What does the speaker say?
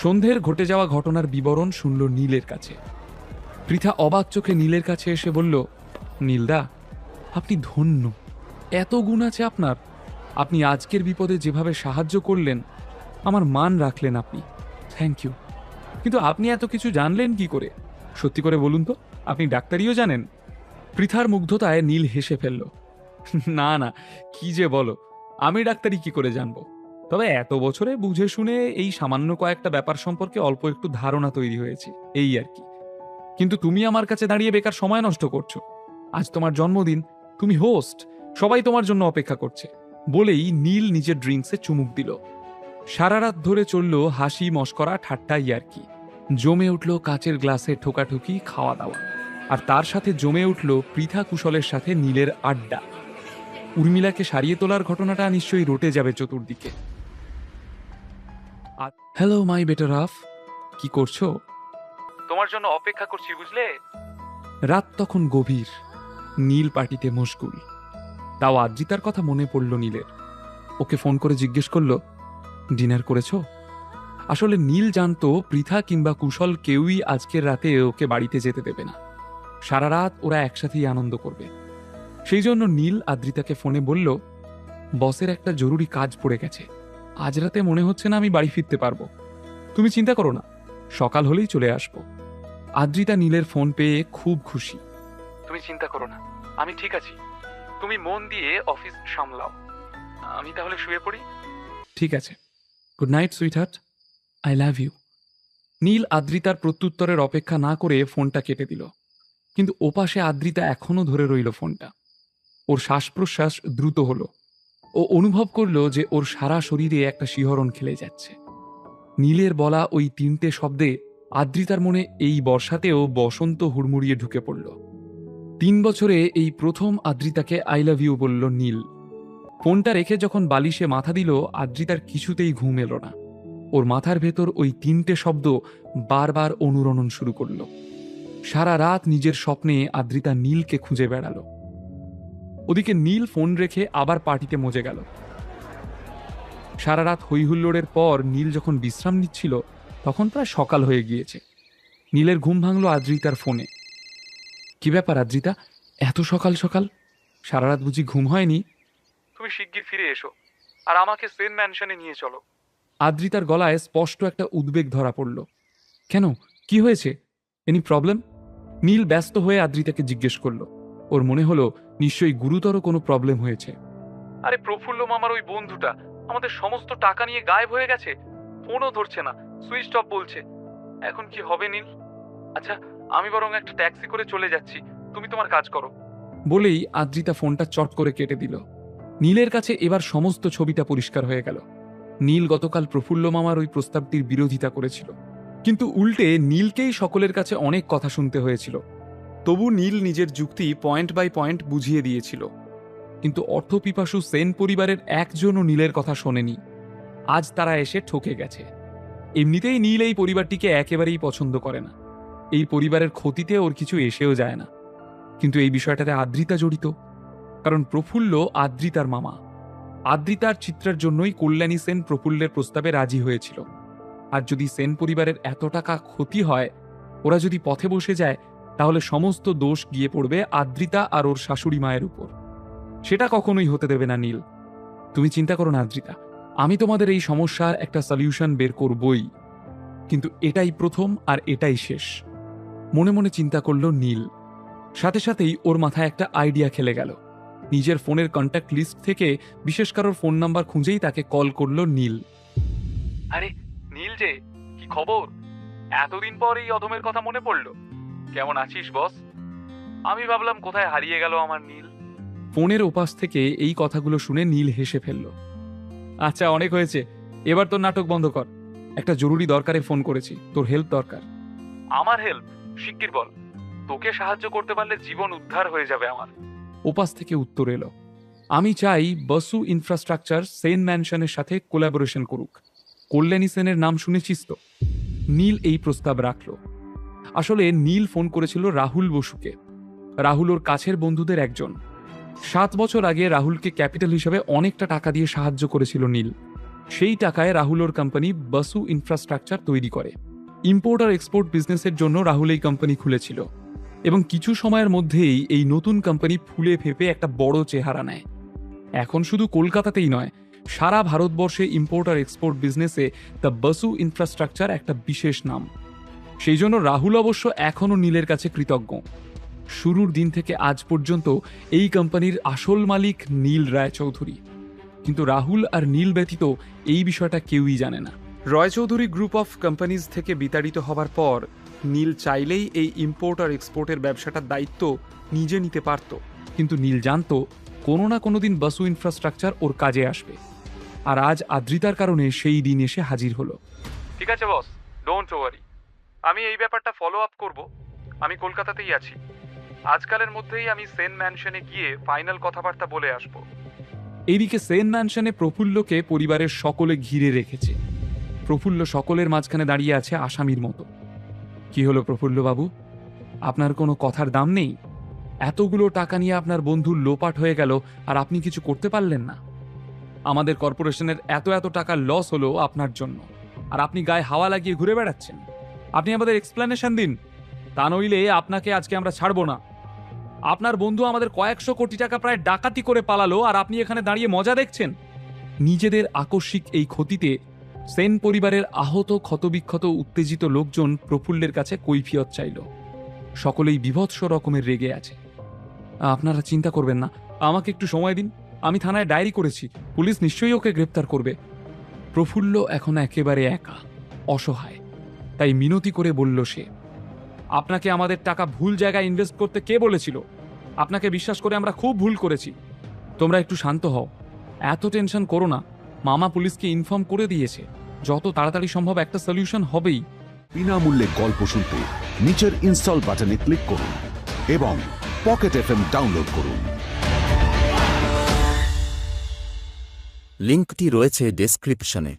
সন্ধ্যের ঘটে যাওয়া ঘটনার বিবরণ শুনল নীলের কাছে। পৃথা অবাক চোখে নীলের কাছে এসে বলল, নীলদা, আপনি ধন্য। এত গুণ আছে আপনার। আপনি আজকের বিপদে যেভাবে সাহায্য করলেন, আমার মান রাখলেন আপনি। Thank you. কিন্তু আপনি এত কিছু জানলেন কি করে? সত্যি করে বলুন তো, আপনি ডাক্তারিও জানেন? পৃথার মুগ্ধতায় নীল হেসে ফেলল। না না, কি যে বলো, আমি ডাক্তারি কি করে জানবো? তবে এত বছরে বুঝে শুনে এই সামান্য কয়েকটা ব্যাপার সম্পর্কে অল্প একটু ধারণা তৈরি হয়েছে, এই আর কি। কিন্তু তুমি আমার কাছে দাঁড়িয়ে বেকার সময় নষ্ট করছো। আজ তোমার জন্মদিন, তুমি হোস্ট, সবাই তোমার জন্য অপেক্ষা করছে। বলেই নীল নিজের ড্রিঙ্কসে চুমুক দিল। সারা রাত ধরে চলল হাসি, মশকরা, ঠাট্টা, ইয়ার্কি। জমে উঠল কাচের গ্লাসে ঠোকাঠুকি, খাওয়া দাওয়া। আর তার সাথে জমে উঠল পৃথা কুশলের সাথে নীলের আড্ডা। উর্মিলাকে সারিয়ে তোলার ঘটনাটা নিশ্চয়ই রটে যাবে চতুর্দিকে। হ্যালো মাই বেটার হাফ, কি করছো? তোমার জন্য অপেক্ষা করছি, বুঝলে। রাত তখন গভীর, নীল পার্টিতে মশগুল। তাও আদ্রিতার কথা মনে পড়ল নীলের। ওকে ফোন করে জিজ্ঞেস করলো, ডিনার করেছো? আসলে নীল জানতো পৃথা কিংবা কুশল কেউই আজকের রাতে ওকে বাড়িতে যেতে দেবে না। সারা রাত ওরা একসাথেই আনন্দ করবে। সেই জন্য নীল আদ্রিতাকে ফোনে বলল, বসের একটা জরুরি কাজ পড়ে গেছে, আজ রাতে মনে হচ্ছে না আমি বাড়ি ফিরতে পারবো। তুমি চিন্তা করো না, সকাল হলেই চলে আসবো। আদ্রিতা নীলের ফোন পেয়ে খুব খুশি। তুমি চিন্তা করো না, আমি ঠিক আছি। তুমি মন দিয়ে অফিস সামলাও। আমি তাহলে শুয়ে পড়ি। ঠিক আছে, good night sweetheart, I love you. Neel আদ্রিতার প্রত্যুত্তরের অপেক্ষা না করে ফোনটা কেটে দিল। কিন্তু ওপাশে আদ্রিতা এখনো ধরে রইল ফোনটা। ওর শ্বাস প্রশ্বাস দ্রুত হলো। ও অনুভব করল যে ওর সারা শরীরে একটা শিহরণ খেলে যাচ্ছে। নীলের বলা ওই তিনটে শব্দে আদ্রিতার মনে এই বর্ষাতেও বসন্ত হুড়মুড়িয়ে ঢুকে পড়ল। 3 বছরে এই প্রথম আদ্রিতাকে আই লাভ ইউ বলল নীল। ফোনটা রেখে যখন বালিশে মাথা দিল, আদ্রিতার কিছুতেই ঘুম এলো না। ওর মাথার ভেতর ওই তিনটে শব্দ বারবার অনুরণন শুরু করল। সারা রাত নিজের স্বপ্নে আদ্রিতা নীলকে খুঁজে বেড়ালো। ওদিকে নীল ফোন রেখে আবার পার্টিতে মজে গেল। সারা রাত হইহুল্লোড়ের পর নীল যখন বিশ্রাম নিচ্ছিল, তখন প্রায় সকাল হয়ে গিয়েছে। নীলের ঘুম ভাঙল আদ্রিতার ফোনে। কি ব্যাপার আদ্রিতা, এত সকাল সকাল? সারা রাত বুঝি ঘুম হয়নি? তুমি শিগগির ফিরে এসো আর আমাকে সেন ম্যানশনে নিয়ে চলো। আদ্রিতার গলায় স্পষ্ট একটা উদ্বেগ ধরা পড়ল। কেন, কি হয়েছে? Any problem? নীল ব্যস্ত হয়ে আদ্রিতাকে জিজ্ঞেস করলো। ওর মনে হলো নিশ্চয়ই গুরুতর কোনো প্রবলেম হয়েছে। আরে প্রফুল্ল মামার ওই বন্ধুটা আমাদের সমস্ত টাকা নিয়ে গায়েব হয়ে গেছে। ফোনও ধরছে না, সুইচ অফ বলছে। এখন কি হবে নীল? আচ্ছা, আমি বরং একটা ট্যাক্সি করে চলে যাচ্ছি, তুমি তোমার কাজ করো। বলেই আদ্রিতা ফোনটা চট করে কেটে দিল। নীলের কাছে এবার সমস্ত ছবিটা পরিষ্কার হয়ে গেল। নীল গতকাল প্রফুল্ল মামার ওই প্রস্তাবটির বিরোধিতা করেছিল, কিন্তু উল্টে নীলকেই সকলের কাছে অনেক কথা শুনতে হয়েছিল। তবু নীল নিজের যুক্তি পয়েন্ট বাই পয়েন্ট বুঝিয়ে দিয়েছিল। কিন্তু অর্থপিপাসু সেন পরিবারের একজনও নীলের কথা শোনেনি। আজ তারা এসে ঠকে গেছে। এমনিতেই নীল এই পরিবারটিকে একেবারেই পছন্দ করে না। এই পরিবারের ক্ষতিতে ওর কিছু এসেও যায় না। কিন্তু এই বিষয়টাতে আদ্রিতা জড়িত, কারণ প্রফুল্ল আদ্রিতার মামা। আদ্রিতার চিত্রার জন্যই কল্যাণী সেন প্রফুল্লের প্রস্তাবে রাজি হয়েছিল। আর যদি সেন পরিবারের এত টাকা ক্ষতি হয়, ওরা যদি পথে বসে যায়, তাহলে সমস্ত দোষ গিয়ে পড়বে আদ্রিতা আর ওর শাশুড়ি মায়ের উপর। সেটা কখনোই হতে দেবে না নীল। তুমি চিন্তা করো না আদ্রিতা, আমি তোমাদের এই সমস্যার একটা সলিউশন বের করবই। কিন্তু এটাই প্রথম আর এটাই শেষ, মনে মনে চিন্তা করল নীল। সাথে সাথেই ওর মাথায় একটা আইডিয়া খেলে গেল। নিজের ফোনের কন্ট্যাক্ট লিস্ট থেকে বিশেষ কারোর ফোন নাম্বার খুঁজেই তাকে কল করল নীল। আরে নীল যে, কি খবর? এতদিন পর এই অধমের কথা মনে পড়ল। কেমন আছিস বস? আমি ভাবলাম কোথায় হারিয়ে গেল আমার নীল। ফোনের ওপাশ থেকে এই কথাগুলো শুনে নীল হেসে ফেলল। আচ্ছা, অনেক হয়েছে, এবার তোর নাটক বন্ধ কর। একটা জরুরি দরকারে ফোন করেছি, তোর হেল্প দরকার। আমার হেল্প? শিগগির বল। তোকে সাহায্য করতে পারলে জীবন উদ্ধার হয়ে যাবে আমার। ওপাশ থেকে উত্তর এলো, আমি চাই বসু ইনফ্রাস্ট্রাকচার সেন ম্যানশনের সাথে কোলাবোরেশন করুক। কল্যাণী সেনের নাম শুনেছিস তো? নীল এই প্রস্তাব রাখল। আসলে নীল ফোন করেছিল রাহুল বসুকে। রাহুল ওর কাছের বন্ধুদের একজন। 7 বছর আগে রাহুলকে ক্যাপিটাল হিসেবে অনেকটা টাকা দিয়ে সাহায্য করেছিল নীল। সেই টাকায় রাহুল ওর কোম্পানি বসু ইনফ্রাস্ট্রাকচার তৈরি করে। ইম্পোর্ট আর এক্সপোর্ট বিজনেসের জন্য রাহুল এই কোম্পানি খুলেছিল এবং কিছু সময়ের মধ্যেই এই নতুন কোম্পানি ফুলে ফেপে একটা বড় চেহারা নেয়। এখন শুধু কলকাতাতেই নয়, সারা ভারতবর্ষে ইম্পোর্ট আর এক্সপোর্ট বিজনেসে দ্য বসু ইনফ্রাস্ট্রাকচার একটা বিশেষ নাম। সেই জন্য রাহুল অবশ্য এখনও নীলের কাছে কৃতজ্ঞ। শুরুর দিন থেকে আজ পর্যন্ত এই কোম্পানির আসল মালিক নীল রায়চৌধুরী, কিন্তু রাহুল আর নীল ব্যতীত এই বিষয়টা কেউই জানে না। রয়চৌধুরী গ্রুপ অফ কোম্পানিজ থেকে বিতাড়িত হবার পর নীল চাইলেই এই ইম্পোর্ট আর এক্সপোর্টের ব্যবসাটার দায়িত্ব নিজে নিতে পারত, কিন্তু নীল জানতো কোনো না কোনো দিন বসু ইনফ্রাস্ট্রাকচার ওর কাজে আসবে। আর আজ আদ্রিতার কারণে সেই দিন এসে হাজির হলো। ঠিক আছে বস, ডোন্ট ওয়ারি, আমি এই ব্যাপারটা ফলো আপ করব। আমি কলকাতাতেই আছি, আজকালের মধ্যেই আমি সেন ম্যানশনে গিয়ে ফাইনাল কথাবার্তা বলে আসব। এইদিকে সেন ম্যানশনে প্রফুল্লকে পরিবারের সকলে ঘিরে রেখেছে। প্রফুল্ল সকলের মাঝখানে দাঁড়িয়ে আছে আসামির মতো। কি হলো প্রফুল্ল বাবু, আপনার কোনো কথার দাম নেই? এতগুলো টাকা নিয়ে আপনার বন্ধুর লোপাট হয়ে গেল আর আপনি কিছু করতে পারলেন না। আমাদের কর্পোরেশনের এত এত টাকা লস হলো আপনার জন্য, আর আপনি গায়ে হাওয়া লাগিয়ে ঘুরে বেড়াচ্ছেন। আপনি আমাদের এক্সপ্লেনেশন দিন, তা নইলে আপনাকে আজকে আমরা ছাড়বো না। আপনার বন্ধু আমাদের কয়েকশো কোটি টাকা প্রায় ডাকাতি করে পালালো, আর আপনি এখানে দাঁড়িয়ে মজা দেখছেন। নিজেদের আকস্মিক এই ক্ষতিতে সেন পরিবারের আহত ক্ষতবিক্ষত উত্তেজিত লোকজন প্রফুল্লের কাছে কৈফিয়ত চাইল। সকলেই বিভৎস রকমের রেগে আছে। আপনারা চিন্তা করবেন না, আমাকে একটু সময় দিন, আমি থানায় ডায়েরি করেছি, পুলিশ নিশ্চয়ই ওকে গ্রেপ্তার করবে। প্রফুল্ল এখন একেবারে একা, অসহায়, তাই মিনতি করে বলল সে, আপনাকে আমাদের টাকা ভুল জায়গায় ইনভেস্ট করতে কে বলেছিল? আপনাকে বিশ্বাস করে আমরা খুব ভুল করেছি। তোমরা একটু শান্ত হও, এত টেনশন করো না। মামা পুলিশকে ইনফর্ম করে দিয়েছে, যত তাড়াতাড়ি সম্ভব একটা সলিউশন হবেই। বিনামূল্যে গল্প শুনতে নিচের ইনস্টল বাটনে ক্লিক করুন এবং পকেট এফএম ডাউনলোড করুন। লিঙ্কটি রয়েছে ডেসক্রিপশনে।